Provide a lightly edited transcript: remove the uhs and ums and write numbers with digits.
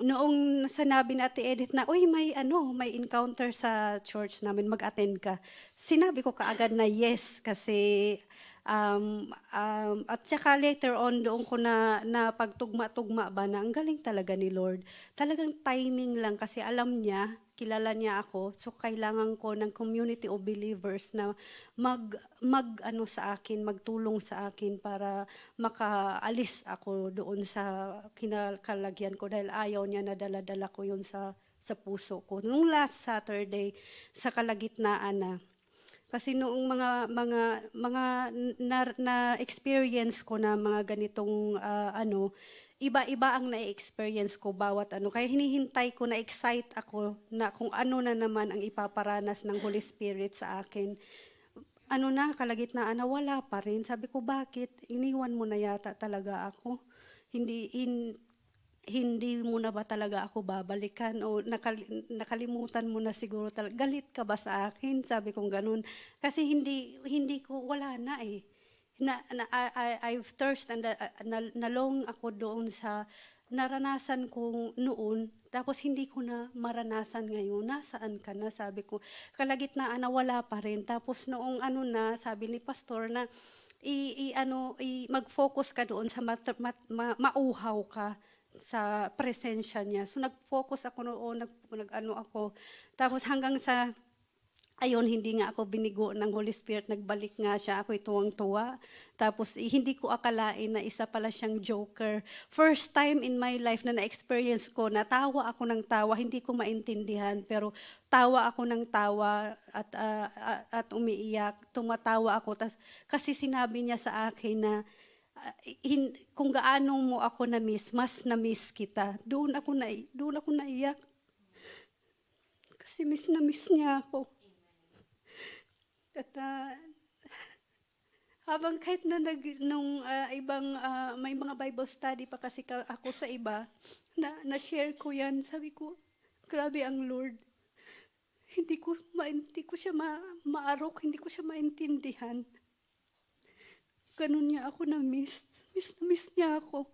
noong sinabi ni Ate Edith na, "Uy, may encounter sa church namin, mag-attend ka." Sinabi ko kaagad na yes kasi, at saka later on doon ko na pagtugma-tugma ba na ang galing talaga ni Lord. Talagang timing lang kasi alam niya, kilala niya ako, so kailangan ko ng community of believers na mag-ano sa akin, magtulong sa akin para makaalis ako doon sa kinakalagyan ko dahil ayaw niya na dala-dala ko yun sa puso ko. Nung last Saturday, sa kalagitnaan na, kasi noong na-experience ko na mga ganitong iba-iba ang na-experience ko bawat ano. Kaya hinihintay ko, na-excite ako na kung ano na naman ang ipaparanas ng Holy Spirit sa akin. Ano na, kalagitnaan na wala pa rin. Sabi ko, bakit? Iniwan mo na yata talaga ako. Hindi, hindi mo na ba talaga ako babalikan o nakalimutan mo na siguro talaga, galit ka ba sa akin? Sabi kong ganun. Kasi hindi ko, wala na eh. I've thirst and nalong ako doon sa naranasan kong noon, tapos hindi ko na maranasan ngayon. Nasaan ka na? Sabi ko, kalagitnaan na wala pa rin. Tapos noong ano na, sabi ni pastor na, mag-focus ka doon sa mauhaw ka sa presensya niya. So nag-focus ako noon, nag-ano ako. Tapos hanggang sa ayun, hindi nga ako binigo ng Holy Spirit, nagbalik nga siya, ako'y tuwang-tuwa. Tapos hindi ko akalain na isa pala siyang joker. First time in my life na na-experience ko, natawa ako ng tawa, hindi ko maintindihan, pero tawa ako ng tawa at umiiyak, tumatawa ako. Kasi sinabi niya sa akin na kung gaano mo ako na-miss, mas na-miss kita. Doon ako naiyak. Kasi miss na miss niya ako. At habang kahit na may mga Bible study pa kasi ako sa iba, na-share ko yan, sabi ko, grabe ang Lord. Hindi ko siya maarok, hindi ko siya maintindihan. Ganun niya ako na-miss. Miss na miss niya ako.